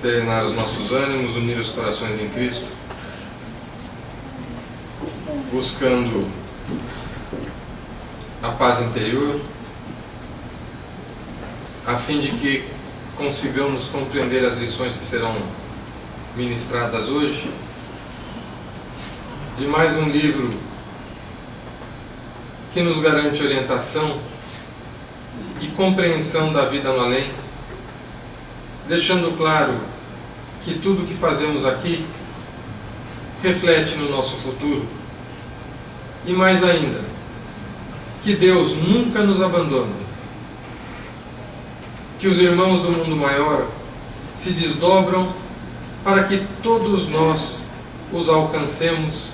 serenar os nossos ânimos, unir os corações em Cristo, buscando a paz interior, a fim de que consigamos compreender as lições que serão ministradas hoje, de mais um livro que nos garante orientação e compreensão da vida no além, deixando claro que tudo que fazemos aqui reflete no nosso futuro. E mais ainda, que Deus nunca nos abandona, que os irmãos do mundo maior se desdobram para que todos nós os alcancemos,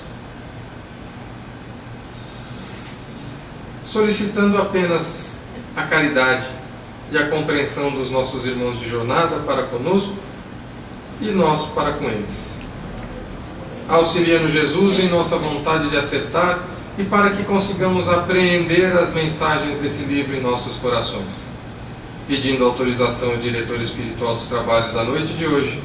solicitando apenas a caridade e a compreensão dos nossos irmãos de jornada para conosco e nós para com eles. Auxilia-nos, Jesus, em nossa vontade de acertar e para que consigamos apreender as mensagens desse livro em nossos corações. Pedindo autorização ao diretor espiritual dos trabalhos da noite de hoje,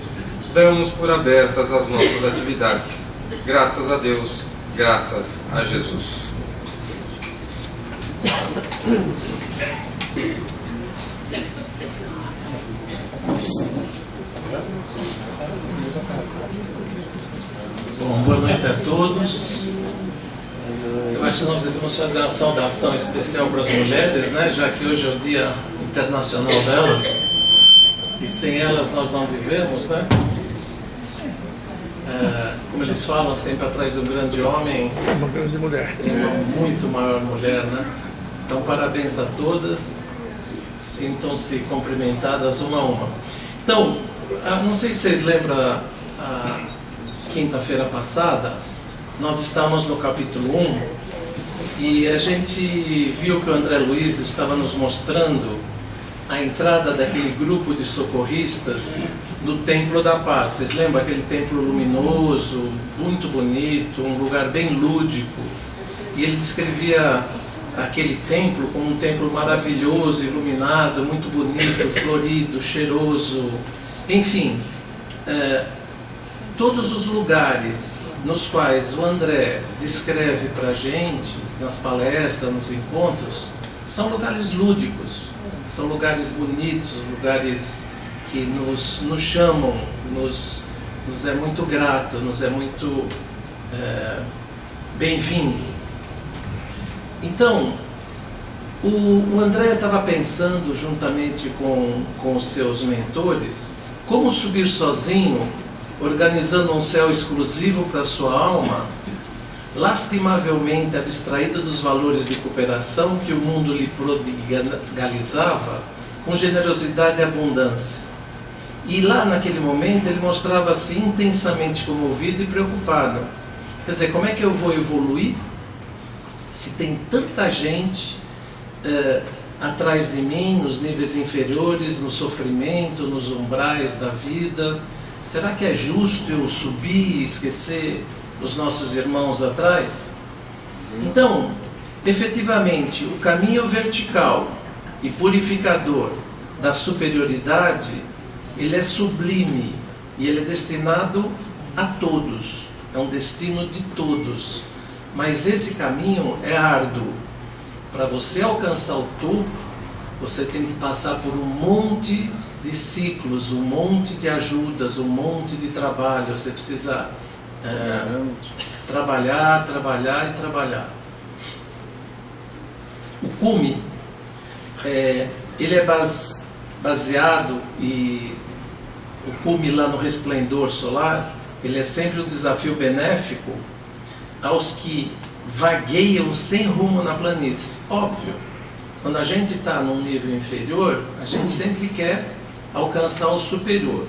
damos por abertas as nossas atividades. Graças a Deus, graças a Jesus. Bom, boa noite a todos. Eu acho que nós devemos fazer uma saudação especial para as mulheres, né? Já que hoje é o Dia Internacional delas e sem elas nós não vivemos, né? Como eles falam, sempre atrás de um grande homem, uma grande mulher, tem uma muito maior mulher, né? Então, parabéns a todas, sintam-se cumprimentadas uma a uma. Então, não sei se vocês lembram, a quinta-feira passada, nós estávamos no capítulo 1 e a gente viu que o André Luiz estava nos mostrando a entrada daquele grupo de socorristas no Templo da Paz. Vocês lembram aquele templo luminoso, muito bonito, um lugar bem lúdico? E ele descrevia aquele templo como um templo maravilhoso, iluminado, muito bonito, florido, cheiroso. Enfim, todos os lugares nos quais o André descreve para a gente, nas palestras, nos encontros, são lugares lúdicos, são lugares bonitos, lugares que nos chamam, nos é muito grato, nos é muito bem-vindo. Então, o André estava pensando, juntamente com os seus mentores, como subir sozinho, organizando um céu exclusivo para a sua alma, lastimavelmente abstraído dos valores de cooperação que o mundo lhe prodigalizava, com generosidade e abundância. E lá naquele momento ele mostrava-se intensamente comovido e preocupado. Quer dizer, como é que eu vou evoluir se tem tanta gente atrás de mim, nos níveis inferiores, no sofrimento, nos umbrais da vida? Será que é justo eu subir e esquecer os nossos irmãos atrás? Então, efetivamente, o caminho vertical e purificador da superioridade, ele é sublime e ele é destinado a todos, é um destino de todos. Mas esse caminho é árduo. Para você alcançar o topo, você tem que passar por um monte de ciclos, um monte de ajudas, um monte de trabalho. Você precisa trabalhar. O cume, ele é baseado, e o cume lá no resplendor solar, ele é sempre um desafio benéfico aos que vagueiam sem rumo na planície. Óbvio, quando a gente está num nível inferior, a gente sempre quer alcançar o superior.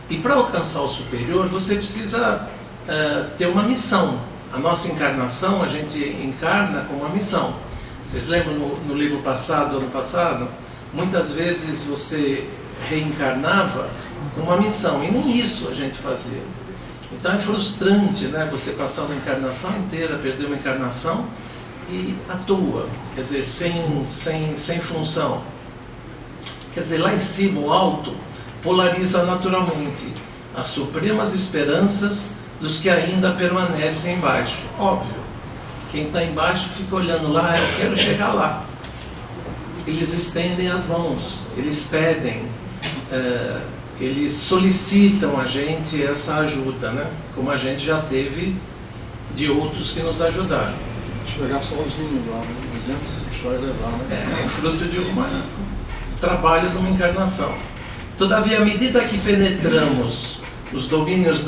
E para alcançar o superior, você precisa ter uma missão. A nossa encarnação, a gente encarna com uma missão. Vocês lembram no livro passado, ano passado? Muitas vezes você reencarnava com uma missão, e nem isso a gente fazia. Então é frustrante, né? Você passar uma encarnação inteira, perder uma encarnação e à toa, quer dizer, sem função. Quer dizer, lá em cima, o alto, polariza naturalmente as supremas esperanças dos que ainda permanecem embaixo. Óbvio, quem está embaixo fica olhando lá, eu quero chegar lá. Eles estendem as mãos, eles pedem, eles solicitam a gente essa ajuda, né? Como a gente já teve de outros que nos ajudaram. Chegar sozinho lá, só levar, né? É fruto de um trabalho de uma encarnação. Todavia, à medida que penetramos os domínios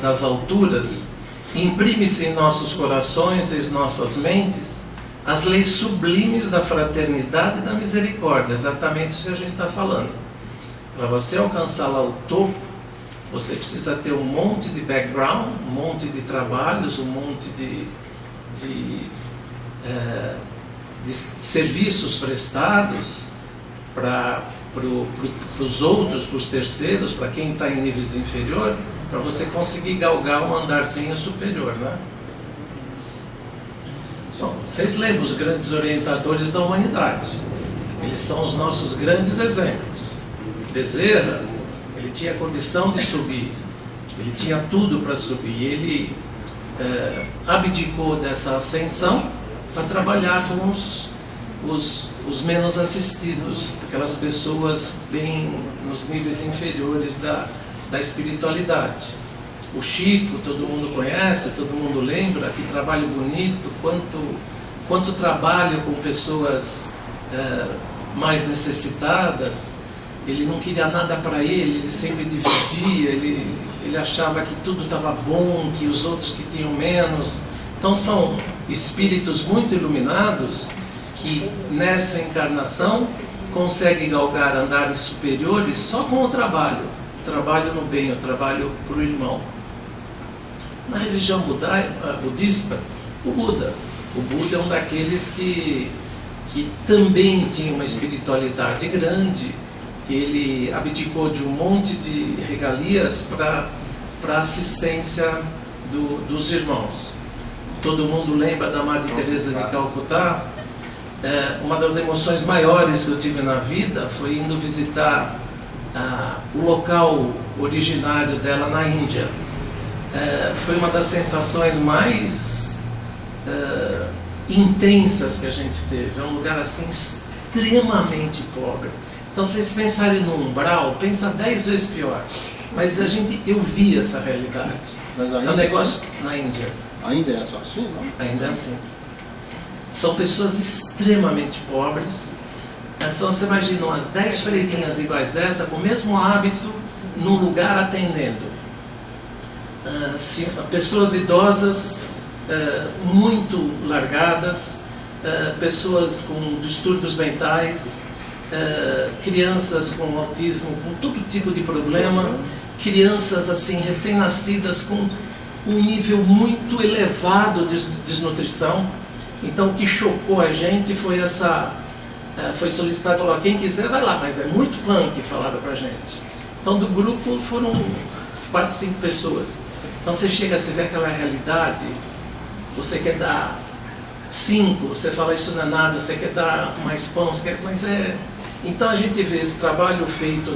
das alturas, imprime-se em nossos corações e em nossas mentes as leis sublimes da fraternidade e da misericórdia, exatamente isso que a gente está falando. Para você alcançar lá o topo, você precisa ter um monte de background, um monte de trabalhos, um monte de serviços prestados para os outros, para os terceiros, para quem está em níveis inferiores, para você conseguir galgar um andarzinho superior, né? Bom, vocês lembram os grandes orientadores da humanidade. Eles são os nossos grandes exemplos. Bezerra, ele tinha condição de subir, ele tinha tudo para subir. Ele abdicou dessa ascensão para trabalhar com os menos assistidos, aquelas pessoas bem nos níveis inferiores da espiritualidade. O Chico, todo mundo conhece, todo mundo lembra, que trabalho bonito, quanto trabalho com pessoas mais necessitadas. Ele não queria nada para ele sempre dividia, ele achava que tudo estava bom, que os outros que tinham menos. Então são espíritos muito iluminados que nessa encarnação conseguem galgar andares superiores só com o trabalho no bem, o trabalho para o irmão. Na religião budista, o Buda é um daqueles que também tinha uma espiritualidade grande. Ele abdicou de um monte de regalias para assistência dos irmãos. Todo mundo lembra da Madre Teresa de Calcutá. Uma das emoções maiores que eu tive na vida foi indo visitar o local originário dela na Índia. Foi uma das sensações mais intensas que a gente teve. É um lugar assim extremamente pobre. Então, se vocês pensarem no umbral, pensa 10 vezes pior. Mas eu vi essa realidade. Mas é um negócio na Índia. Ainda é assim, não? Ainda é assim. São pessoas extremamente pobres. Então, você imagina umas 10 freirinhas iguais essa, com o mesmo hábito, num lugar atendendo. Pessoas idosas, muito largadas, pessoas com distúrbios mentais, crianças com autismo, com todo tipo de problema, crianças assim recém-nascidas com um nível muito elevado de desnutrição. Então o que chocou a gente foi foi solicitado, falou, quem quiser vai lá, mas é muito punk, falaram pra gente. Então do grupo foram 4, 5 pessoas. Então você chega, você vê aquela realidade, você quer dar 5, você fala isso não é nada, você quer dar mais pão, mas é... Então a gente vê esse trabalho feito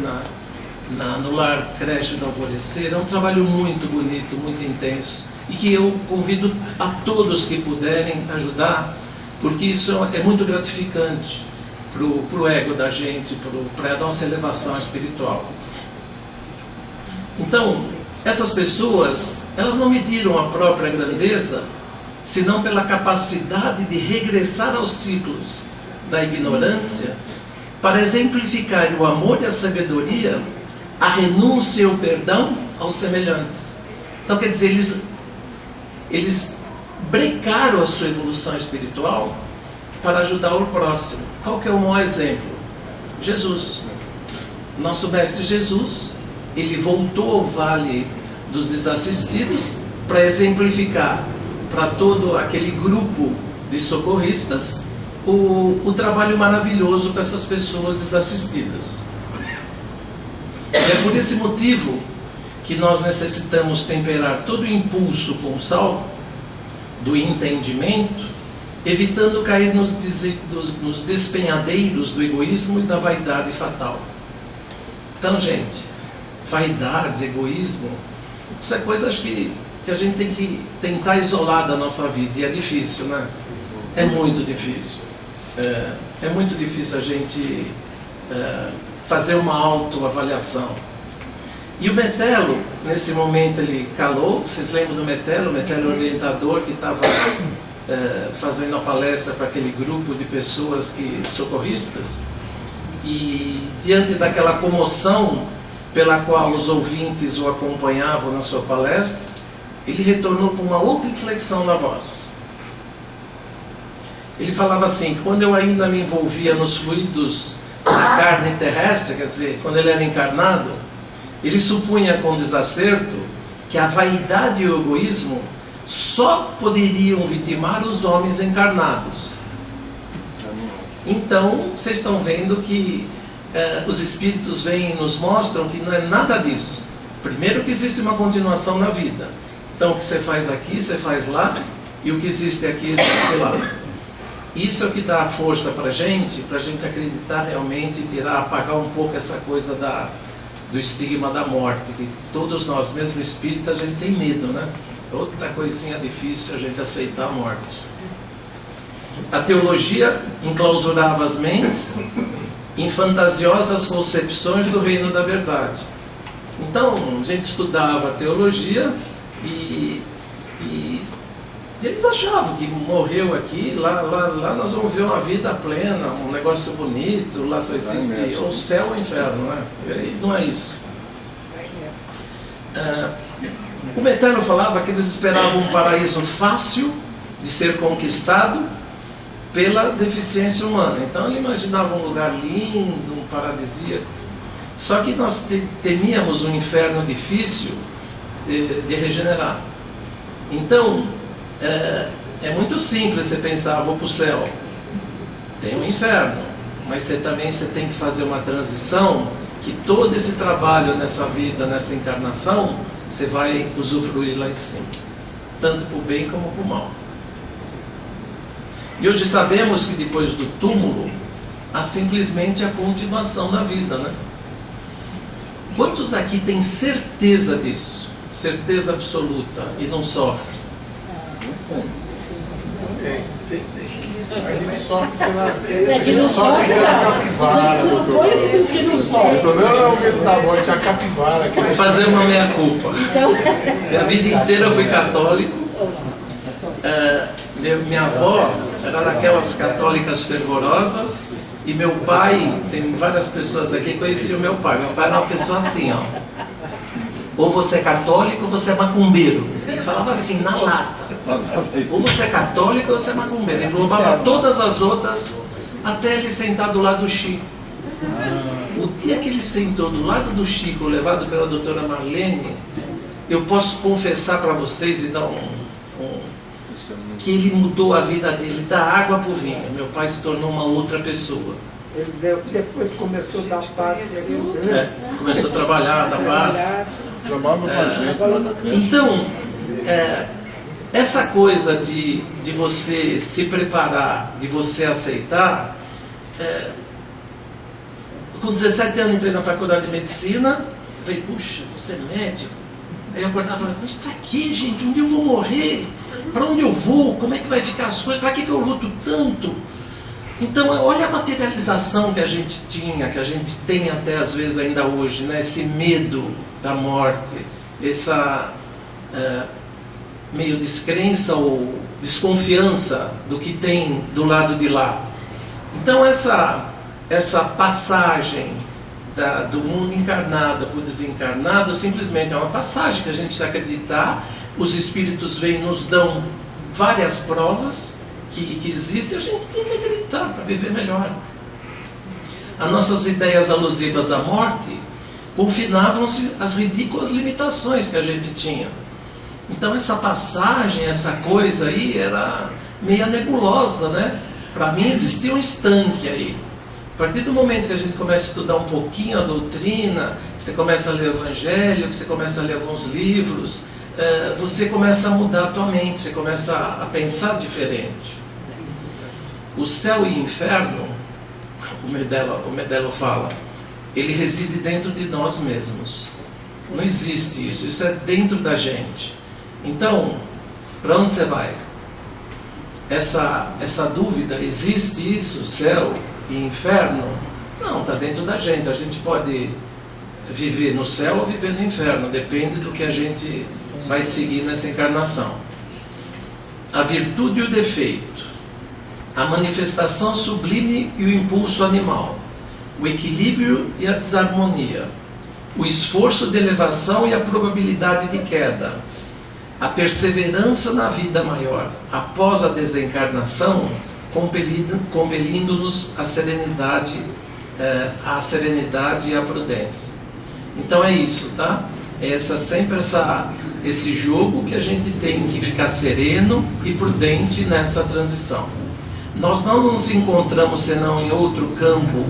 no Lar Creche do Alvorecer, é um trabalho muito bonito, muito intenso, e que eu convido a todos que puderem ajudar, porque isso é muito gratificante para o ego da gente, para a nossa elevação espiritual. Então, essas pessoas, elas não mediram a própria grandeza, senão pela capacidade de regressar aos ciclos da ignorância, para exemplificar o amor e a sabedoria, a renúncia e o perdão aos semelhantes. Então, quer dizer, eles brecaram a sua evolução espiritual para ajudar o próximo. Qual que é o maior exemplo? Jesus. Nosso Mestre Jesus, ele voltou ao Vale dos Desassistidos para exemplificar para todo aquele grupo de socorristas o trabalho maravilhoso com essas pessoas desassistidas. É por esse motivo que nós necessitamos temperar todo o impulso com o sal do entendimento, evitando cair nos despenhadeiros do egoísmo e da vaidade fatal. Então, gente, vaidade, egoísmo, isso é coisas que a gente tem que tentar isolar da nossa vida, e é difícil, né? É muito difícil. É muito difícil a gente fazer uma autoavaliação. E o Metelo, nesse momento, ele calou. Vocês lembram do Metelo? O Metelo orientador que estava fazendo a palestra para aquele grupo de pessoas socorristas. E diante daquela comoção pela qual os ouvintes o acompanhavam na sua palestra, ele retornou com uma outra inflexão na voz. Ele falava assim: quando eu ainda me envolvia nos fluidos da carne terrestre, quer dizer, quando ele era encarnado, ele supunha com desacerto que a vaidade e o egoísmo só poderiam vitimar os homens encarnados. Então, vocês estão vendo que os espíritos vêm e nos mostram que não é nada disso. Primeiro, que existe uma continuação na vida. Então, o que você faz aqui, você faz lá, e o que existe aqui, existe lá. Isso é o que dá força para a gente acreditar realmente e apagar um pouco essa coisa do estigma da morte, que todos nós, mesmo espíritas, a gente tem medo, né? Outra coisinha difícil a gente aceitar a morte. A teologia enclausurava as mentes em fantasiosas concepções do reino da verdade. Então, a gente estudava a teologia e eles achavam que morreu aqui, lá nós vamos ver uma vida plena, um negócio bonito, lá só existe o céu ou o inferno, né? E não é isso. O Metelo falava que eles esperavam um paraíso fácil de ser conquistado pela deficiência humana. Então ele imaginava um lugar lindo, um paradisíaco. Só que nós temíamos um inferno difícil de regenerar. Então, é muito simples você pensar: vou para o céu. Tem um inferno, mas você tem que fazer uma transição, que todo esse trabalho nessa vida, nessa encarnação, você vai usufruir lá em cima, tanto para o bem como para o mal. E hoje sabemos que depois do túmulo há simplesmente a continuação da vida, né? Quantos aqui têm certeza disso? Certeza absoluta e não sofre? A gente sofre pela capivara, doutor. O problema não é o medo da morte, é a capivara. Vou fazer uma meia-culpa. Minha vida inteira eu fui católico. Minha avó era daquelas católicas fervorosas. E meu pai, tem várias pessoas aqui que conheciam meu pai. Meu pai era uma pessoa assim, ó. Ou você é católico ou você é macumbeiro. Ele falava assim, na lata. Ou você é católico ou você é macumbeiro. Ele englobava todas as outras, até ele sentar do lado do Chico. O dia que ele sentou do lado do Chico, levado pela doutora Marlene, eu posso confessar para vocês e dar que ele mudou a vida dele, da água para o vinho. Meu pai se tornou uma outra pessoa. Ele depois começou a dar passe. Começou a trabalhar, dar passe. Então, essa coisa de você se preparar, de você aceitar. Com 17 anos entrei na faculdade de medicina. Falei, puxa, você é médico? Aí eu acordava e falava, mas para que, gente? Um dia eu vou morrer. Para onde eu vou? Como é que vai ficar as coisas? Para que eu luto tanto? Então, olha a materialização que a gente tinha, que a gente tem até às vezes ainda hoje, né? Esse medo da morte, essa meio descrença ou desconfiança do que tem do lado de lá. Então, essa passagem do mundo encarnado para o desencarnado simplesmente é uma passagem que a gente precisa acreditar. Os espíritos vêm e nos dão várias provas que existem, e a gente tem que acreditar para viver melhor. As nossas ideias alusivas à morte confinavam-se às ridículas limitações que a gente tinha. Então essa passagem, essa coisa aí era meio nebulosa, né? Para mim existia um estanque aí. A partir do momento que a gente começa a estudar um pouquinho a doutrina, que você começa a ler o Evangelho, que você começa a ler alguns livros, você começa a mudar a tua mente, você começa a pensar diferente. O céu e o inferno, o Medelo fala, ele reside dentro de nós mesmos. Não existe isso, isso é dentro da gente. Então, para onde você vai? Essa dúvida, existe isso, céu e inferno? Não, está dentro da gente. A gente pode viver no céu ou viver no inferno, depende do que a gente vai seguir nessa encarnação. A virtude e o defeito, a manifestação sublime e o impulso animal, o equilíbrio e a desarmonia, o esforço de elevação e a probabilidade de queda, a perseverança na vida maior após a desencarnação, compelindo-nos à serenidade e à prudência. Então é isso, tá? É sempre esse jogo que a gente tem que ficar sereno e prudente nessa transição. Nós não nos encontramos senão em outro campo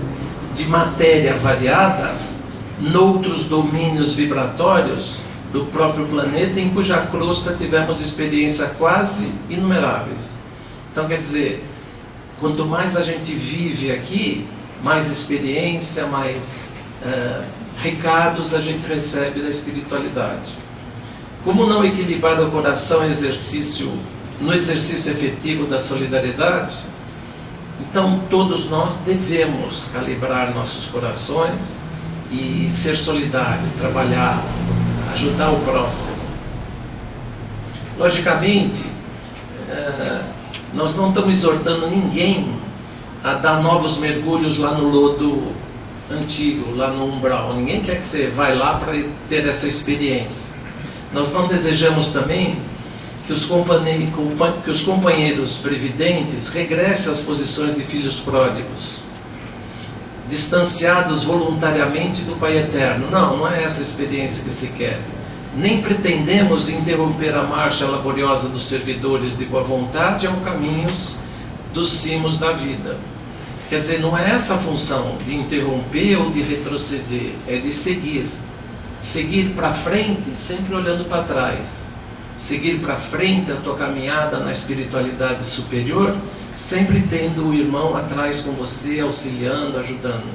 de matéria variada, noutros domínios vibratórios do próprio planeta, em cuja crosta tivemos experiências quase inumeráveis. Então, quer dizer, quanto mais a gente vive aqui, mais experiência, mais recados a gente recebe da espiritualidade. Como não equilibrar o coração no exercício efetivo da solidariedade? Então, todos nós devemos calibrar nossos corações e ser solidário, trabalhar, ajudar o próximo. Logicamente, nós não estamos exortando ninguém a dar novos mergulhos lá no lodo antigo, lá no umbral. Ninguém quer que você vá lá para ter essa experiência. Nós não desejamos também que os companheiros previdentes regressem às posições de filhos pródigos, distanciados voluntariamente do Pai Eterno. Não é essa a experiência que se quer. Nem pretendemos interromper a marcha laboriosa dos servidores de boa vontade aos caminhos dos cimos da vida. Quer dizer, não é essa a função de interromper ou de retroceder, é de seguir. Seguir para frente, sempre olhando para trás. Seguir para frente a tua caminhada na espiritualidade superior, sempre tendo o irmão atrás com você, auxiliando, ajudando.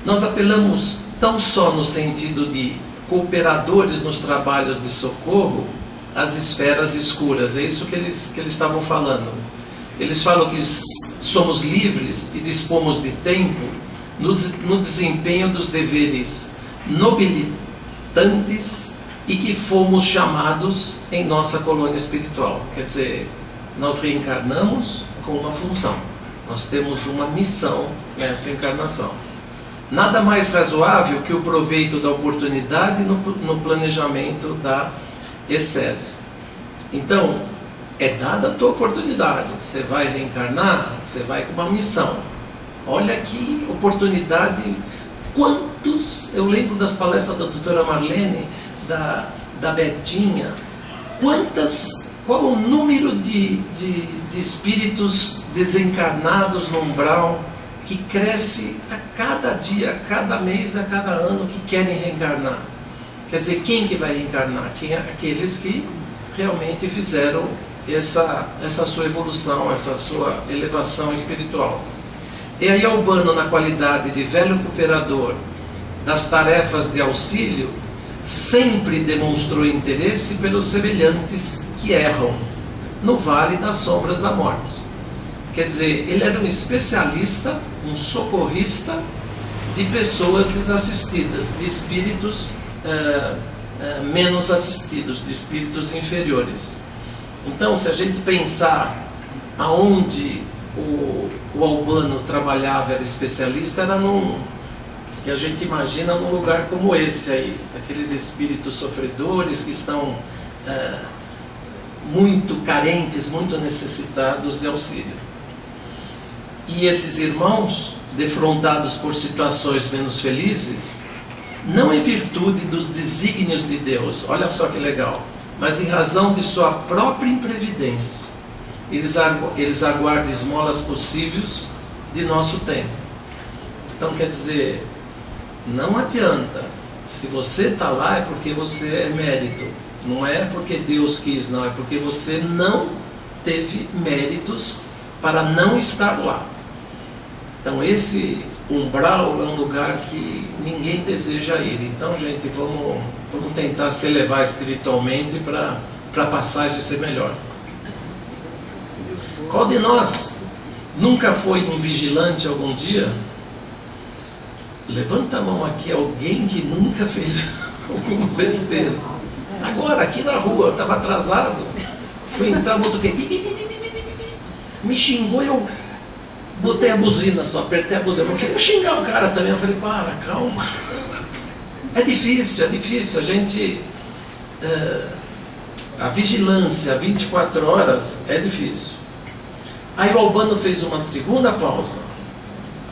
Nós apelamos tão só no sentido de cooperadores nos trabalhos de socorro às esferas escuras. É isso que eles estavam falando. Eles falam que somos livres e dispomos de tempo no desempenho dos deveres nobilitantes e que fomos chamados em nossa colônia espiritual. Quer dizer, nós reencarnamos com uma função. Nós temos uma missão nessa encarnação. Nada mais razoável que o proveito da oportunidade no planejamento da essência. Então, é dada a tua oportunidade. Você vai reencarnar, você vai com uma missão. Olha que oportunidade. Quantos, eu lembro das palestras da doutora Marlene, da Betinha, qual o número de espíritos desencarnados no umbral que cresce a cada dia, a cada mês, a cada ano, que querem reencarnar. Quer dizer, quem que vai reencarnar? Aqueles que realmente fizeram essa sua evolução, essa sua elevação espiritual. E aí Albano, na qualidade de velho cooperador das tarefas de auxílio, sempre demonstrou interesse pelos semelhantes que erram no vale das sombras da morte. Quer dizer, ele era um especialista, um socorrista de pessoas desassistidas, de espíritos menos assistidos, de espíritos inferiores. Então, se a gente pensar aonde o Albano trabalhava, era especialista, era que a gente imagina num lugar como esse aí, aqueles espíritos sofredores que estão muito carentes, muito necessitados de auxílio. E esses irmãos, defrontados por situações menos felizes, não em virtude dos desígnios de Deus, olha só que legal, mas em razão de sua própria imprevidência, eles aguardam esmolas possíveis de nosso tempo. Então, quer dizer, não adianta. Se você está lá é porque você é mérito. Não é porque Deus quis, não. É porque você não teve méritos para não estar lá. Então, esse umbral é um lugar que ninguém deseja ir. Então, gente, vamos tentar se elevar espiritualmente para a passagem ser melhor. Qual de nós nunca foi um vigilante algum dia? Levanta a mão aqui, alguém que nunca fez alguma besteira. Agora, aqui na rua, eu estava atrasado, fui entrar, me xingou, eu botei a buzina só, apertei a buzina. Eu queria xingar o cara também, eu falei, para, calma. É difícil, a gente... a vigilância 24 horas é difícil. Aí o Albano fez uma segunda pausa.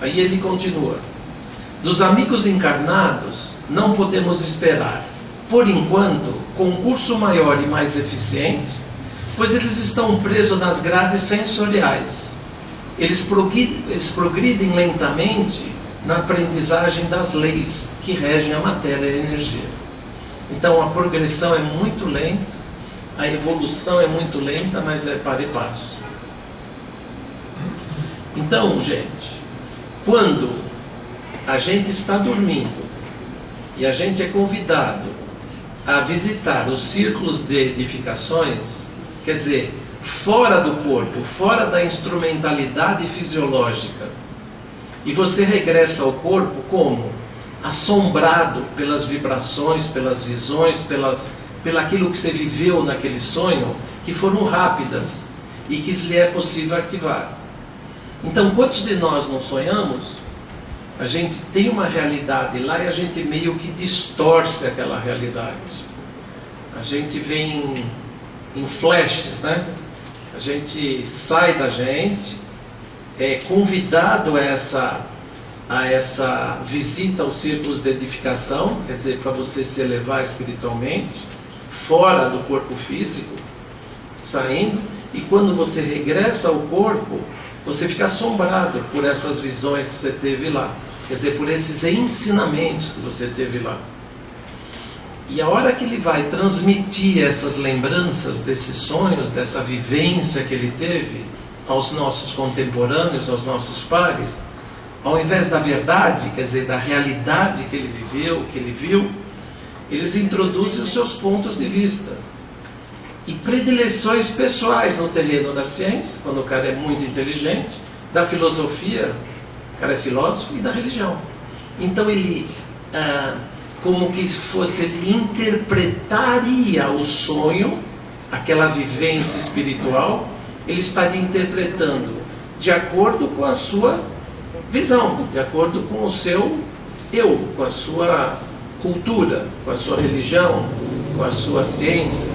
Aí ele continua. Dos amigos encarnados, não podemos esperar, por enquanto, concurso maior e mais eficiente, pois eles estão presos nas grades sensoriais. Eles progridem lentamente na aprendizagem das leis que regem a matéria e a energia. Então a progressão é muito lenta, a evolução é muito lenta, mas é para e passo. Então, gente, quando a gente está dormindo e a gente é convidado a visitar os círculos de edificações, quer dizer, fora do corpo, fora da instrumentalidade fisiológica, e você regressa ao corpo como? Assombrado pelas vibrações, pelas visões, pelaquilo que você viveu naquele sonho, que foram rápidas e que lhe é possível arquivar. Então, quantos de nós não sonhamos? A gente tem uma realidade lá e a gente meio que distorce aquela realidade. A gente vem em flashes, né? A gente sai da gente, é convidado a essa visita aos círculos de edificação, quer dizer, para você se elevar espiritualmente, fora do corpo físico, saindo, e quando você regressa ao corpo, você fica assombrado por essas visões que você teve lá, quer dizer, por esses ensinamentos que você teve lá. E a hora que ele vai transmitir essas lembranças desses sonhos, dessa vivência que ele teve aos nossos contemporâneos, aos nossos pares, ao invés da verdade, quer dizer, da realidade que ele viveu, que ele viu, eles introduzem os seus pontos de vista e predileções pessoais no terreno da ciência, quando o cara é muito inteligente, da filosofia, o cara é filósofo, e da religião. Então ele, como que fosse, ele interpretaria o sonho, aquela vivência espiritual, ele estaria interpretando de acordo com a sua visão, de acordo com o seu eu, com a sua cultura, com a sua religião, com a sua ciência.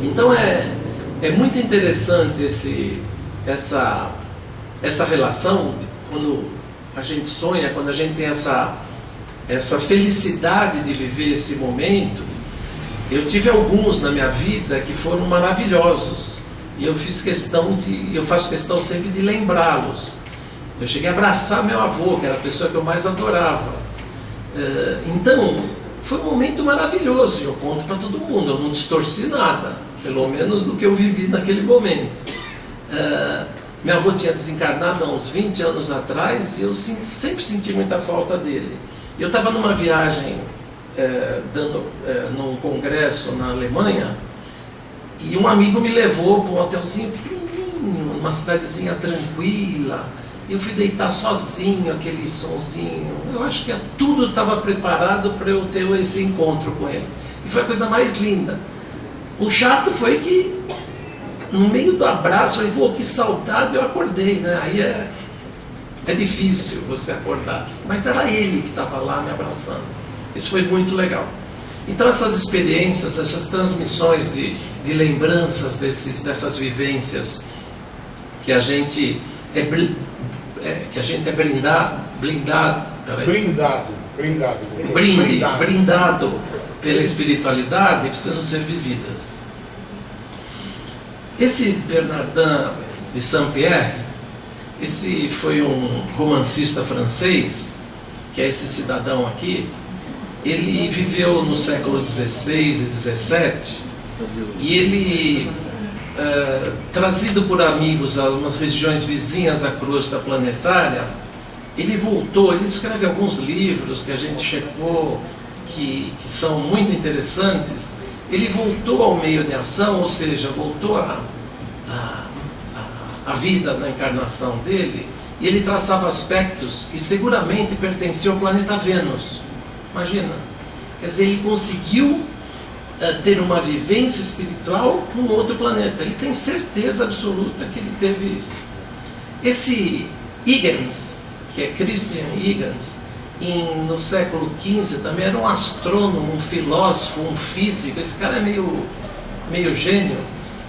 Então é muito interessante essa relação, quando a gente sonha, quando a gente tem essa felicidade de viver esse momento. Eu tive alguns na minha vida que foram maravilhosos, e eu faço questão sempre de lembrá-los. Eu cheguei a abraçar meu avô, que era a pessoa que eu mais adorava. Então, foi um momento maravilhoso, eu conto para todo mundo, eu não distorci nada, pelo menos do que eu vivi naquele momento. Meu avô tinha desencarnado há uns 20 anos atrás, e eu sempre senti muita falta dele. Eu estava numa viagem, num congresso na Alemanha, e um amigo me levou para um hotelzinho pequenininho, numa cidadezinha tranquila. Eu fui deitar sozinho, aquele sonzinho. Eu acho que tudo estava preparado para eu ter esse encontro com ele. E foi a coisa mais linda. O chato foi que, no meio do abraço, eu falei, que saudade, eu acordei, né? Aí é difícil você acordar. Mas era ele que estava lá me abraçando. Isso foi muito legal. Então essas experiências, essas transmissões de lembranças dessas vivências que a gente brindado pela espiritualidade, precisam ser vividas. Esse Bernardin de Saint-Pierre, esse foi um romancista francês, que é esse cidadão aqui. Ele viveu no século XVI e XVII, e ele, trazido por amigos a umas regiões vizinhas à crosta planetária, ele voltou, ele escreve alguns livros que a gente checou, que são muito interessantes. Ele voltou ao meio de ação, ou seja, voltou à vida na encarnação dele, e ele traçava aspectos que seguramente pertenciam ao planeta Vênus. Imagina, quer dizer, ele conseguiu ter uma vivência espiritual num outro planeta. Ele tem certeza absoluta que ele teve isso. Esse Huygens, que é Christian Huygens, no século XV também era um astrônomo, um filósofo, um físico. Esse cara é meio gênio.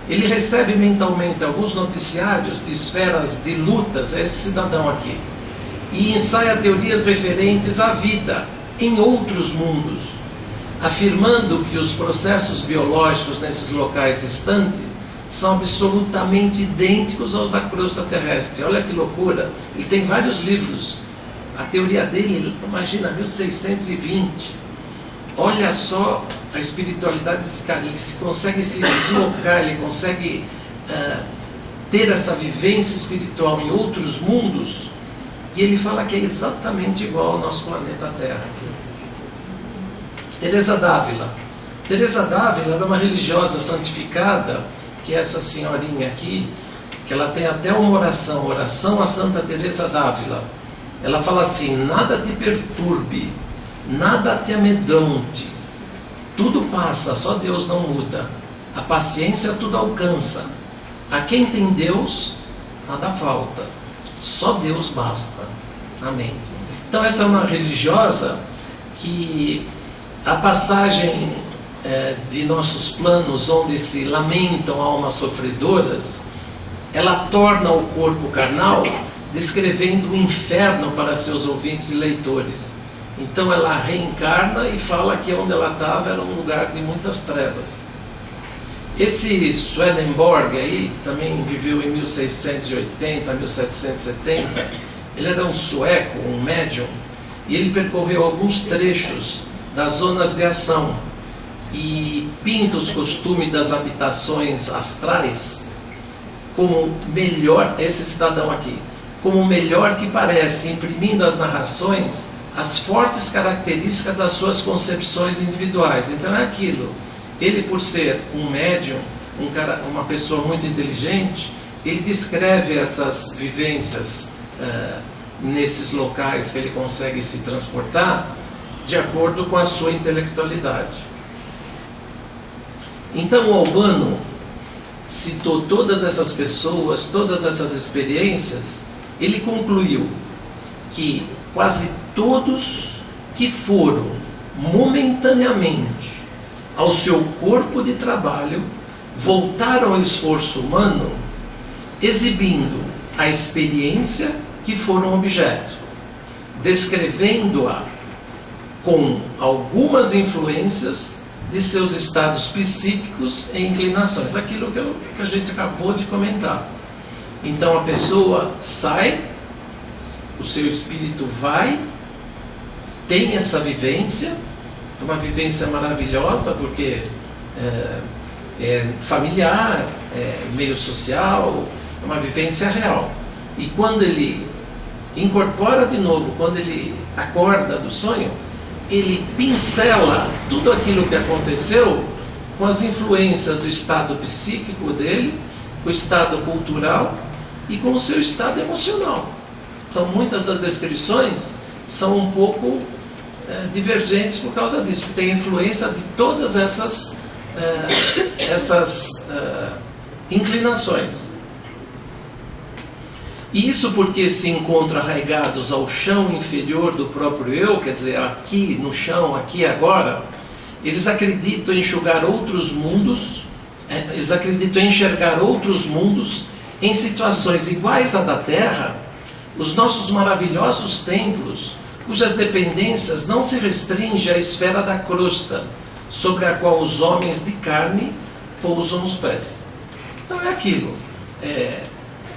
Ele recebe mentalmente alguns noticiários de esferas de lutas, é esse cidadão aqui, e ensaia teorias referentes à vida em outros mundos, afirmando que os processos biológicos nesses locais distantes são absolutamente idênticos aos da crosta terrestre. Olha que loucura! Ele tem vários livros. A teoria dele, imagina, 1620. Olha só a espiritualidade desse cara. Ele consegue se deslocar, ele consegue ter essa vivência espiritual em outros mundos, e ele fala que é exatamente igual ao nosso planeta Terra. Teresa d'Ávila. Teresa d'Ávila era uma religiosa santificada, que é essa senhorinha aqui, que ela tem até uma oração a Santa Teresa d'Ávila. Ela fala assim: nada te perturbe, nada te amedronte, tudo passa, só Deus não muda, a paciência tudo alcança, a quem tem Deus nada falta, só Deus basta. Amém. Então essa é uma religiosa que a passagem de nossos planos, onde se lamentam almas sofredoras, ela torna o corpo carnal descrevendo o inferno para seus ouvintes e leitores. Então ela reencarna e fala que onde ela estava era um lugar de muitas trevas. Esse Swedenborg aí também viveu em 1680 a 1770. Ele era um sueco, um médium, e ele percorreu alguns trechos das zonas de ação e pinta os costumes das habitações astrais como melhor, esse cidadão aqui, como o melhor que parece, imprimindo às narrações as fortes características das suas concepções individuais. Então é aquilo, ele, por ser um médium, uma pessoa muito inteligente, ele descreve essas vivências nesses locais que ele consegue se transportar de acordo com a sua intelectualidade. Então o Albano citou todas essas pessoas, todas essas experiências. Ele concluiu que quase todos que foram momentaneamente ao seu corpo de trabalho voltaram ao esforço humano, exibindo a experiência que foram objeto, descrevendo-a com algumas influências de seus estados psíquicos e inclinações, aquilo que a gente acabou de comentar. Então a pessoa sai, o seu espírito vai, tem essa vivência, uma vivência maravilhosa, porque é familiar, é meio social, é uma vivência real. E quando ele incorpora de novo, quando ele acorda do sonho, ele pincela tudo aquilo que aconteceu com as influências do estado psíquico dele, com o estado cultural e com o seu estado emocional. Então muitas das descrições são um pouco divergentes por causa disso, porque tem influência de todas essas inclinações. Isso porque se encontram arraigados ao chão inferior do próprio eu, quer dizer, aqui no chão, aqui agora. Eles acreditam em enxergar outros mundos, em situações iguais à da Terra, os nossos maravilhosos templos, cujas dependências não se restringem à esfera da crosta, sobre a qual os homens de carne pousam os pés. Então é aquilo.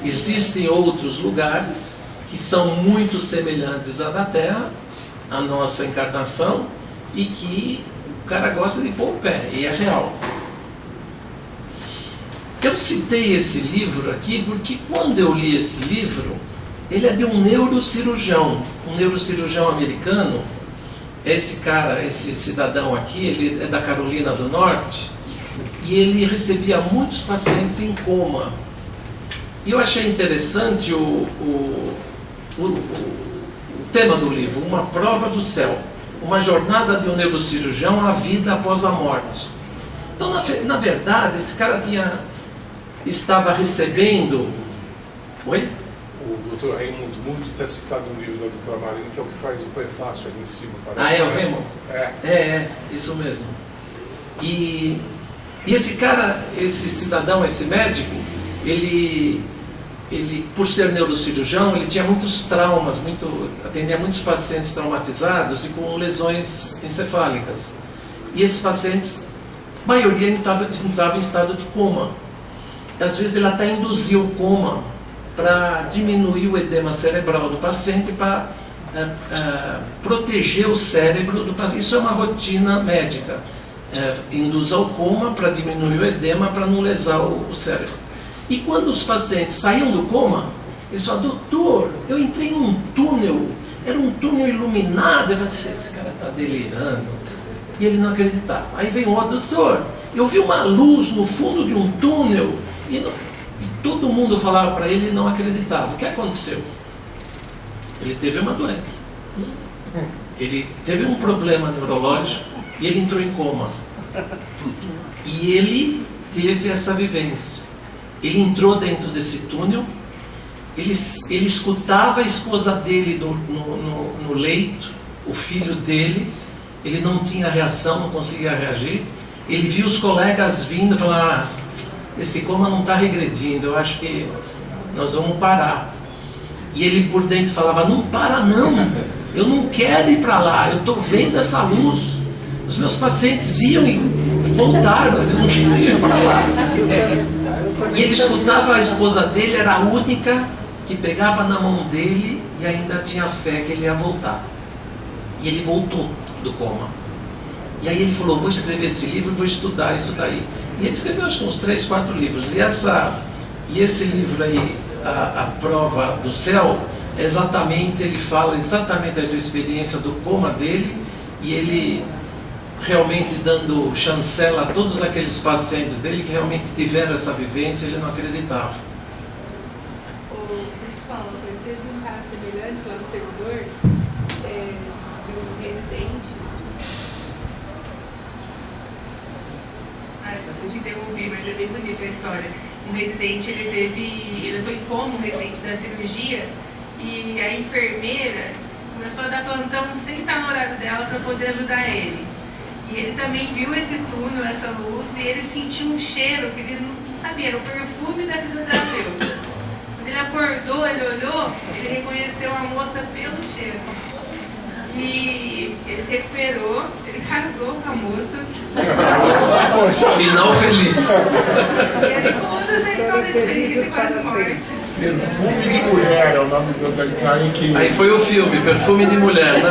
Existem outros lugares que são muito semelhantes à da Terra, à nossa encarnação, e que o cara gosta de pôr o pé, e é real. Eu citei esse livro aqui porque quando eu li esse livro, Ele é de um neurocirurgião americano. Esse cara, esse cidadão aqui, ele é da Carolina do Norte, e ele recebia muitos pacientes em coma. E eu achei interessante o tema do livro, Uma Prova do Céu, uma jornada de um neurocirurgião à vida após a morte. Então, na verdade, esse cara estava recebendo... Oi? O Dr. Raimundo Moody está citado no livro da doutora Marina, que é o que faz o prefácio ali em cima. Ah, é o Raimundo? Isso mesmo. E esse cara, esse cidadão, esse médico, ele, por ser neurocirurgião, ele tinha muitos traumas, atendia muitos pacientes traumatizados e com lesões encefálicas. E esses pacientes, a maioria entrava em estado de coma. Às vezes ele até induzia o coma para diminuir o edema cerebral do paciente, para proteger o cérebro do paciente. Isso é uma rotina médica. Induz ao coma para diminuir o edema, para não lesar o cérebro. E quando os pacientes saíam do coma, eles falavam: doutor, eu entrei num túnel, era um túnel iluminado. Eu falei: esse cara está delirando. E ele não acreditava. Aí veio um outro: doutor, eu vi uma luz no fundo de um túnel. E todo mundo falava para ele e não acreditava. O que aconteceu? Ele teve uma doença. Ele teve um problema neurológico e ele entrou em coma. E ele teve essa vivência. Ele entrou dentro desse túnel, ele escutava a esposa dele no leito, o filho dele, ele não tinha reação, não conseguia reagir. Ele viu os colegas vindo e falou: esse coma não está regredindo, eu acho que nós vamos parar. E ele por dentro falava: não para não, eu não quero ir para lá, eu estou vendo essa luz. Os meus pacientes iam e voltaram, eles não tinham ido para lá. E ele escutava a esposa dele, era a única que pegava na mão dele e ainda tinha fé que ele ia voltar. E ele voltou do coma. E aí ele falou: vou escrever esse livro, vou estudar isso daí. E ele escreveu acho que uns 3, 4 livros. E esse livro aí, a Prova do Céu, ele fala exatamente essa experiência do coma dele, e ele realmente dando chancela a todos aqueles pacientes dele que realmente tiveram essa vivência, ele não acreditava. Deixa eu te falar, teve um caso semelhante lá no servidor, de um residente. Eu te interrompi, mas é bem bonita a história. Um residente, ele foi em coma, um residente da cirurgia, e a enfermeira começou a dar plantão sem estar no horário dela para poder ajudar ele. E ele também viu esse túnel, essa luz, e ele sentiu um cheiro que ele não sabia, era o perfume da fisioterapeuta. Quando ele acordou, ele olhou, ele reconheceu a moça pelo cheiro. E ele se recuperou, ele casou com a moça. Final feliz. E ele conta essa história feliz com a morte. Perfume de Mulher é o nome do que... Aí foi o filme, Perfume de Mulher, né?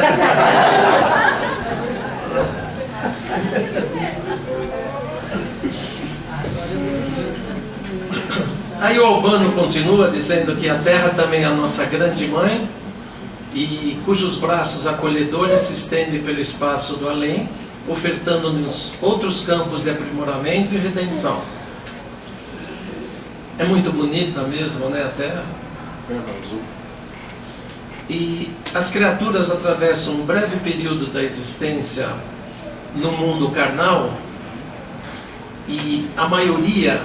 Aí o Albano continua dizendo que a Terra também é a nossa grande mãe, e cujos braços acolhedores se estendem pelo espaço do além, ofertando-nos outros campos de aprimoramento e redenção. É muito bonita mesmo, né, a Terra? E as criaturas atravessam um breve período da existência no mundo carnal, e a maioria,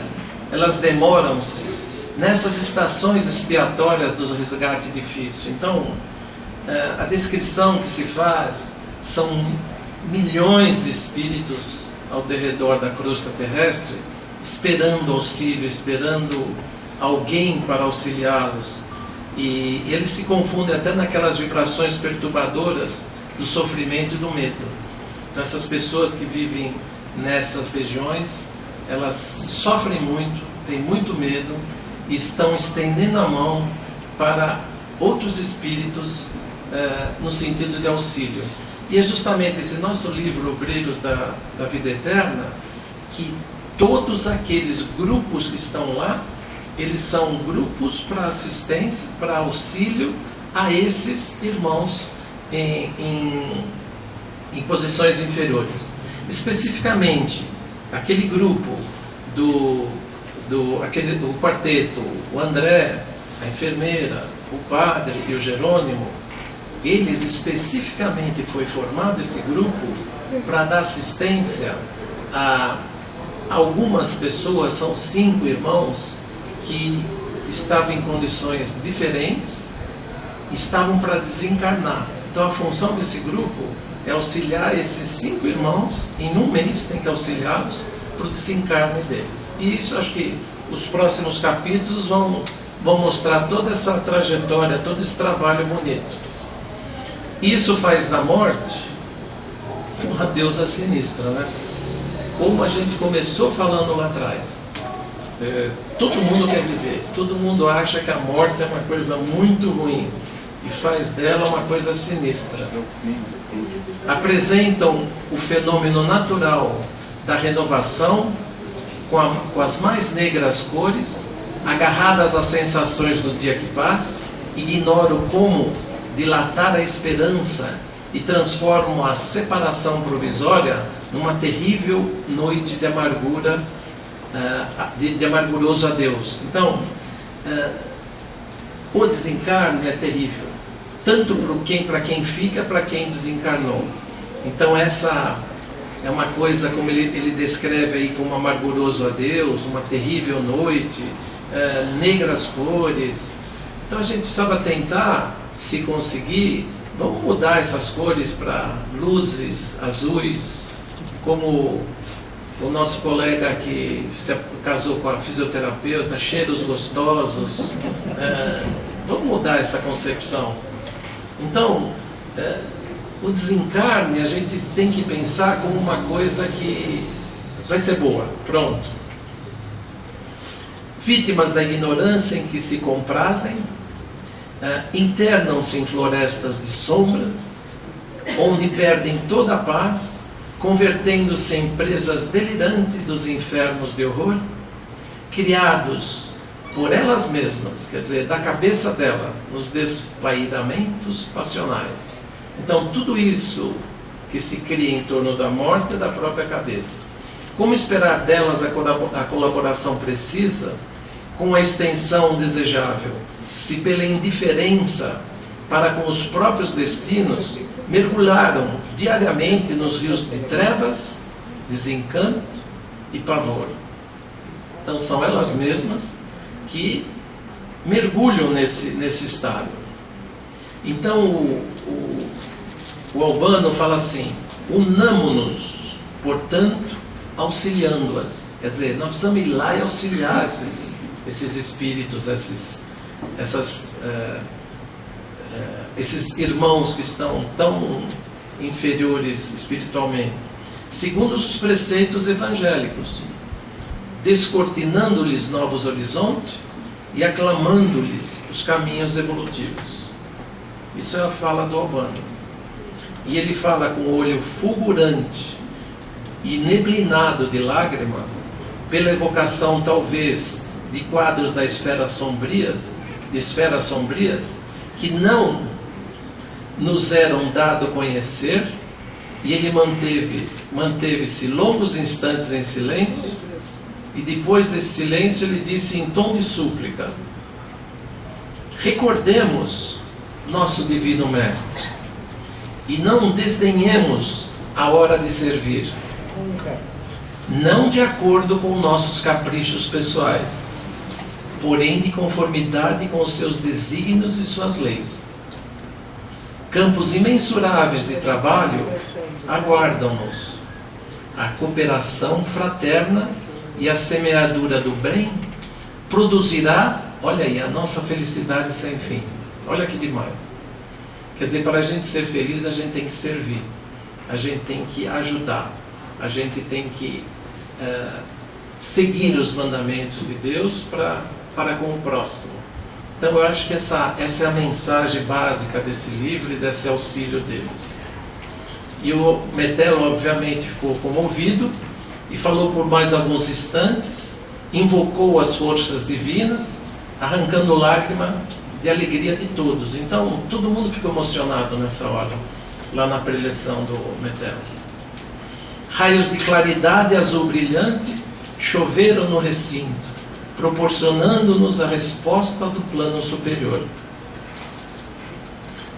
elas demoram-se nessas estações expiatórias do resgate difícil. Então, a descrição que se faz são milhões de espíritos ao derredor da crosta terrestre, esperando auxílio, esperando alguém para auxiliá-los. E eles se confundem até naquelas vibrações perturbadoras do sofrimento e do medo. Então essas pessoas que vivem nessas regiões, elas sofrem muito, têm muito medo, e estão estendendo a mão para outros espíritos no sentido de auxílio. E é justamente esse nosso livro, Obreiros da Vida Eterna, que todos aqueles grupos que estão lá eles são grupos para assistência, para auxílio a esses irmãos em posições inferiores. Especificamente, aquele grupo do quarteto, o André, a enfermeira, o padre e o Jerônimo, eles especificamente foi formado esse grupo para dar assistência a algumas pessoas, são 5 irmãos que estavam em condições diferentes, estavam para desencarnar. Então a função desse grupo é auxiliar esses 5 irmãos, em um mês tem que auxiliá-los para o desencarne deles. E isso acho que os próximos capítulos vão mostrar toda essa trajetória, todo esse trabalho bonito. Isso faz da morte uma deusa sinistra, né? Como a gente começou falando lá atrás. Todo mundo quer viver, todo mundo acha que a morte é uma coisa muito ruim e faz dela uma coisa sinistra. Apresentam o fenômeno natural da renovação com as mais negras cores, agarradas às sensações do dia que passa, ignoram como dilatar a esperança e transformam a separação provisória numa terrível noite de amargura, de amarguroso adeus. Então, o desencarne é terrível, tanto para quem fica, para quem desencarnou. Então essa é uma coisa, como ele descreve aí, como amarguroso adeus, uma terrível noite, negras cores. Então a gente precisava tentar, se conseguir, vamos mudar essas cores para luzes azuis, como o nosso colega que se casou com a fisioterapeuta, cheiros gostosos. Vamos mudar essa concepção. Então, o desencarne a gente tem que pensar como uma coisa que vai ser boa, pronto. Vítimas da ignorância em que se comprazem, internam-se em florestas de sombras, onde perdem toda a paz, convertendo-se em presas delirantes dos infernos de horror, criados por elas mesmas, quer dizer, da cabeça dela, nos desvairamentos passionais. Então, tudo isso que se cria em torno da morte é da própria cabeça. Como esperar delas a colaboração precisa com a extensão desejável, se pela indiferença para com os próprios destinos mergulharam diariamente nos rios de trevas, desencanto e pavor? Então são elas mesmas que mergulham nesse estado. Então o Albano fala assim: unamo-nos, portanto, auxiliando-as. Quer dizer, nós precisamos ir lá e auxiliar esses espíritos, esses irmãos que estão tão inferiores espiritualmente, segundo os preceitos evangélicos, descortinando-lhes novos horizontes e aclamando-lhes os caminhos evolutivos. Isso é a fala do Albano. E ele fala com o olho fulgurante e neblinado de lágrima, pela evocação talvez de quadros de esferas sombrias, que não nos eram dado conhecer, e ele manteve-se longos instantes em silêncio, e depois desse silêncio ele disse em tom de súplica: recordemos nosso Divino Mestre, e não desdenhemos a hora de servir, não de acordo com nossos caprichos pessoais, porém de conformidade com os seus desígnios e suas leis. Campos imensuráveis de trabalho aguardam-nos. A cooperação fraterna e a semeadura do bem produzirá, olha aí, a nossa felicidade sem fim. Olha que demais. Quer dizer, para a gente ser feliz, a gente tem que servir, a gente tem que ajudar, a gente tem que seguir os mandamentos de Deus para com o próximo. Então eu acho que essa é a mensagem básica desse livro e desse auxílio deles. E o Metelo obviamente ficou comovido e falou por mais alguns instantes, invocou as forças divinas, arrancando lágrima de alegria de todos. Então, todo mundo ficou emocionado nessa hora, lá na preleção do Metelo. Raios de claridade azul brilhante choveram no recinto, proporcionando-nos a resposta do plano superior.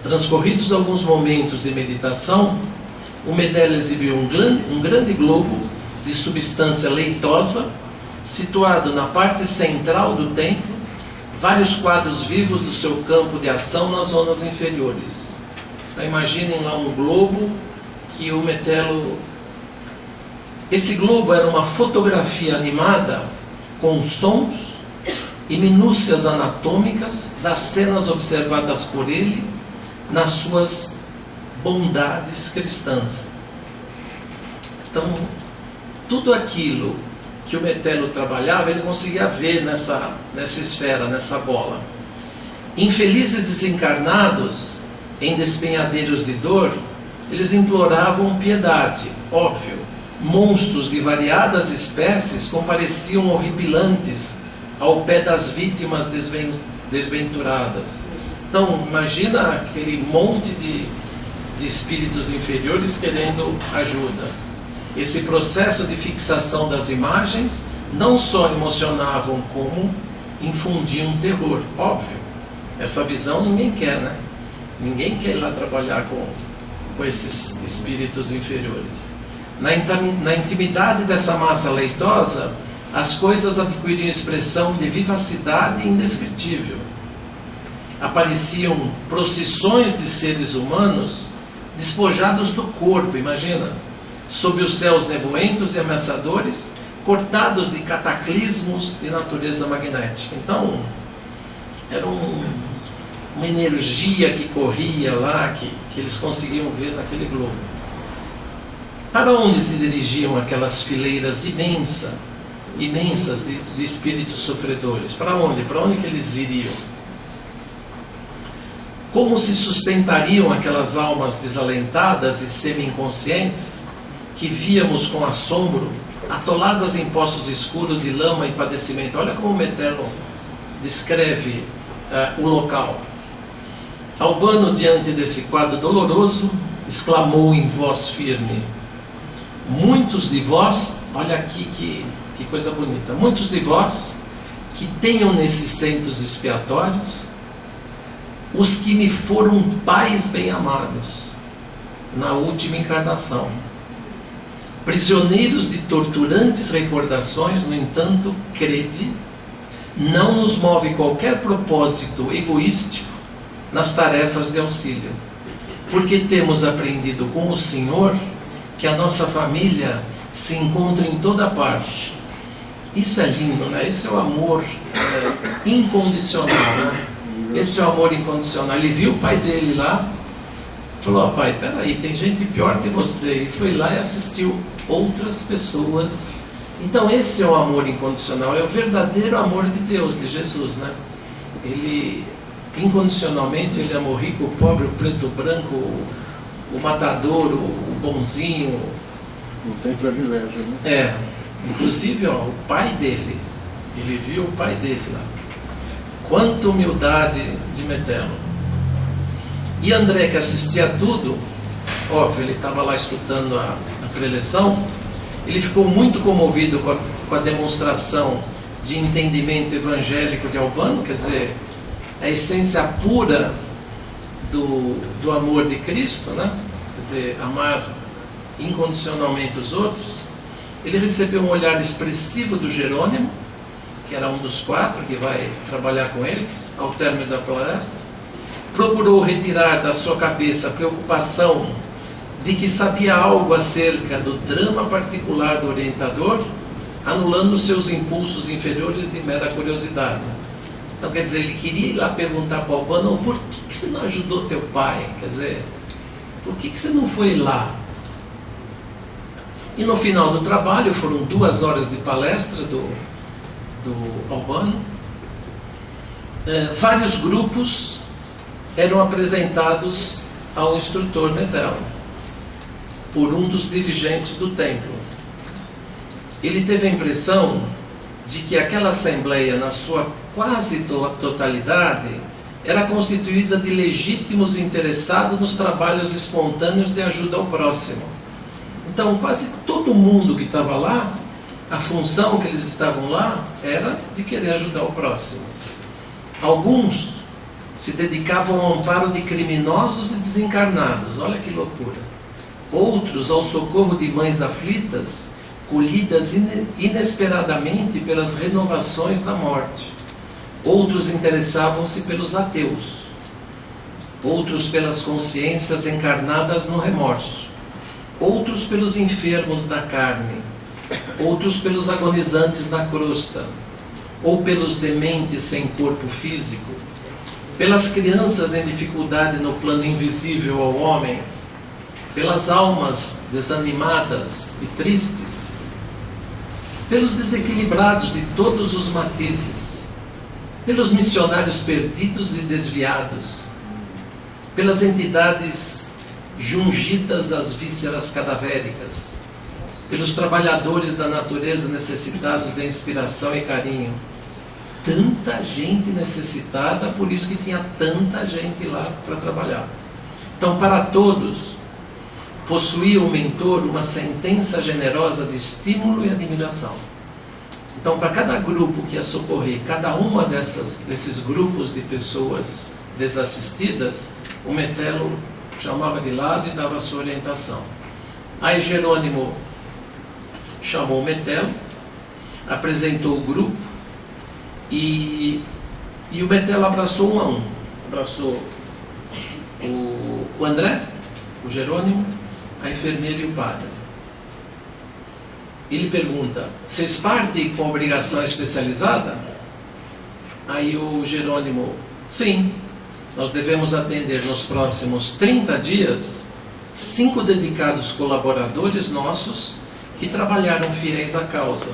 Transcorridos alguns momentos de meditação, o Metelo exibiu um grande globo de substância leitosa, situado na parte central do templo, vários quadros vivos do seu campo de ação nas zonas inferiores. Então, imaginem lá um globo que o Metelo... Esse globo era uma fotografia animada com sons e minúcias anatômicas das cenas observadas por ele nas suas bondades cristãs. Então, tudo aquilo que o Metelo trabalhava, ele conseguia ver nessa esfera, nessa bola. Infelizes desencarnados em despenhadeiros de dor, eles imploravam piedade, óbvio. Monstros de variadas espécies compareciam horripilantes ao pé das vítimas desventuradas. Então, imagina aquele monte de espíritos inferiores querendo ajuda. Esse processo de fixação das imagens não só emocionavam, como infundiam terror, óbvio. Essa visão ninguém quer, né? Ninguém quer ir lá trabalhar com esses espíritos inferiores. Na intimidade dessa massa leitosa, as coisas adquiriam expressão de vivacidade indescritível. Apareciam procissões de seres humanos despojados do corpo, imagina, sob os céus nevoentos e ameaçadores, cortados de cataclismos de natureza magnética. Então, era uma energia que corria lá, que eles conseguiam ver naquele globo. Para onde se dirigiam aquelas fileiras imensas de espíritos sofredores? Para onde? Para onde que eles iriam? Como se sustentariam aquelas almas desalentadas e semi-inconscientes que víamos com assombro, atoladas em poços escuros de lama e padecimento? Olha como o Metelo descreve o local. Albano, diante desse quadro doloroso, exclamou em voz firme: muitos de vós, olha aqui que coisa bonita, muitos de vós que tenham nesses centros expiatórios os que me foram pais bem-amados na última encarnação. Prisioneiros de torturantes recordações, no entanto, crede, não nos move qualquer propósito egoístico nas tarefas de auxílio, porque temos aprendido com o Senhor que a nossa família se encontra em toda parte. Isso é lindo, né? Esse é o amor incondicional, né? Esse é o amor incondicional. Ele viu o pai dele lá, falou: pai, peraí, tem gente pior que você. E foi lá e assistiu outras pessoas. Então esse é o amor incondicional, é o verdadeiro amor de Deus, de Jesus, né? Ele, incondicionalmente, ele amou o rico, o pobre, o preto, o branco, o matador, o bonzinho. Não tem privilégio, né? Inclusive, o pai dele, ele viu o pai dele lá. Quanta humildade de Metelo. E André, que assistia a tudo, óbvio, ele estava lá escutando a preleção, ele ficou muito comovido com a demonstração de entendimento evangélico de Albano, quer dizer, a essência pura do amor de Cristo, né? Quer dizer, amar incondicionalmente os outros. Ele recebeu um olhar expressivo do Jerônimo, que era um dos 4 que vai trabalhar com eles ao término da palestra. Procurou retirar da sua cabeça a preocupação de que sabia algo acerca do drama particular do orientador, anulando seus impulsos inferiores de mera curiosidade. Então, quer dizer, ele queria ir lá perguntar para o Albano: por que você não ajudou teu pai? Quer dizer, por que você não foi lá? E no final do trabalho, foram 2 horas de palestra do Albano. Vários grupos eram apresentados ao instrutor Metelo por um dos dirigentes do templo. Ele teve a impressão de que aquela assembleia, na sua quase totalidade, era constituída de legítimos interessados nos trabalhos espontâneos de ajuda ao próximo. Então, quase todo mundo que estava lá, a função que eles estavam lá era de querer ajudar o próximo. Alguns se dedicavam ao amparo de criminosos e desencarnados, olha que loucura. Outros ao socorro de mães aflitas, colhidas inesperadamente pelas renovações da morte. Outros interessavam-se pelos ateus. Outros pelas consciências encarnadas no remorso. Outros pelos enfermos da carne. Outros pelos agonizantes na crosta. Ou pelos dementes sem corpo físico. Pelas crianças em dificuldade no plano invisível ao homem. Pelas almas desanimadas e tristes. Pelos desequilibrados de todos os matizes. Pelos missionários perdidos e desviados. Pelas entidades jungidas às vísceras cadavéricas. Pelos trabalhadores da natureza necessitados de inspiração e carinho. Tanta gente necessitada, por isso que tinha tanta gente lá para trabalhar. Então, para todos, possuía o mentor uma sentença generosa de estímulo e admiração. Então, para cada grupo que ia socorrer, cada uma desses grupos de pessoas desassistidas, o Metelo chamava de lado e dava a sua orientação. Aí Jerônimo chamou o Metelo, apresentou o grupo e o Metelo abraçou um a um. Abraçou o André, o Jerônimo, a enfermeira e o padre. Ele pergunta: vocês partem com obrigação especializada? Aí o Jerônimo: sim, nós devemos atender nos próximos 30 dias 5 dedicados colaboradores nossos que trabalharam fiéis à causa,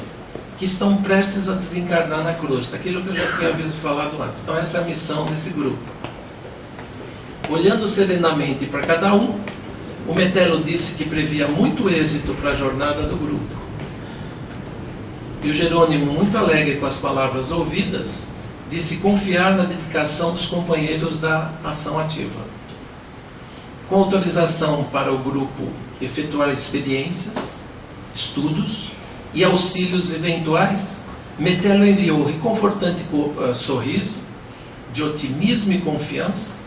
que estão prestes a desencarnar na crosta, aquilo que eu já tinha falado antes. Então essa é a missão desse grupo. Olhando serenamente para cada um, o Metelo disse que previa muito êxito para a jornada do grupo. E o Jerônimo, muito alegre com as palavras ouvidas, disse confiar na dedicação dos companheiros da ação ativa. Com autorização para o grupo efetuar experiências, estudos e auxílios eventuais, Metelo enviou reconfortante sorriso de otimismo e confiança,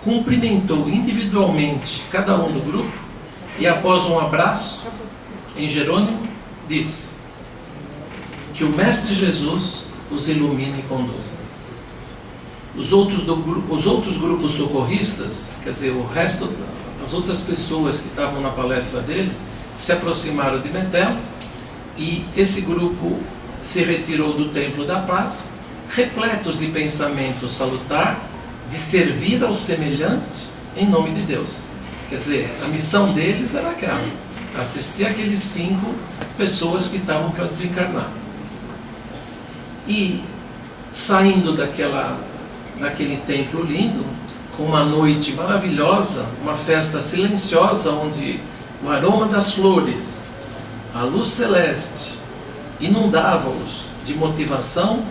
cumprimentou individualmente cada um do grupo e, após um abraço em Jerônimo, disse: que o Mestre Jesus os ilumine e conduza. Os outros grupos socorristas, quer dizer, o resto, as outras pessoas que estavam na palestra dele, se aproximaram de Metelo, e esse grupo se retirou do Templo da Paz, repletos de pensamento salutar, de servir ao semelhante em nome de Deus. Quer dizer, a missão deles era aquela: assistir aqueles 5 pessoas que estavam para desencarnar. E saindo daquele templo lindo, com uma noite maravilhosa, uma festa silenciosa, onde o aroma das flores, a luz celeste, inundava-os de motivação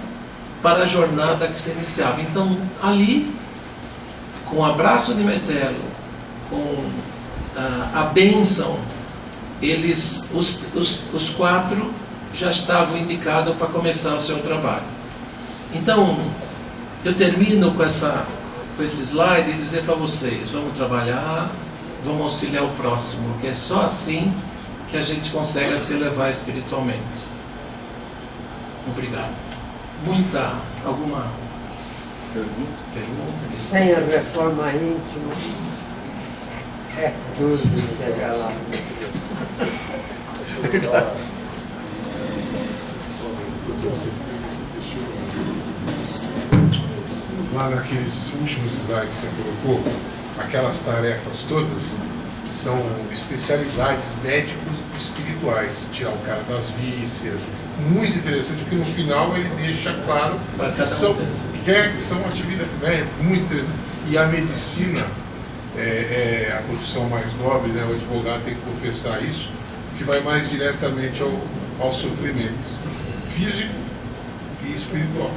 para a jornada que se iniciava. Então, ali, com o abraço de Metelo, com a bênção, os 4 já estavam indicados para começar o seu trabalho. Então, eu termino com esse slide e dizer para vocês: vamos trabalhar, vamos auxiliar o próximo, porque é só assim que a gente consegue se elevar espiritualmente. Obrigado. Alguma pergunta? Sem a reforma íntima, é duro de chegar lá. Lá naqueles últimos slides que você colocou, aquelas tarefas todas são especialidades médicos espirituais, tirar o cara das vícias. Muito interessante, porque no final ele deixa claro que são atividades, né? Muito interessante. E a medicina é a profissão mais nobre, né? O advogado tem que confessar isso, que vai mais diretamente ao sofrimento físico e espiritual.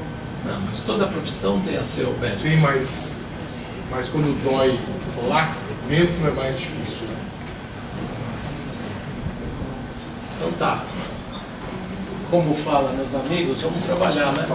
Não, mas toda profissão tem a seu mérito. Sim, mas quando dói lá dentro é mais difícil, né? Então tá. Como fala meus amigos, vamos trabalhar, né?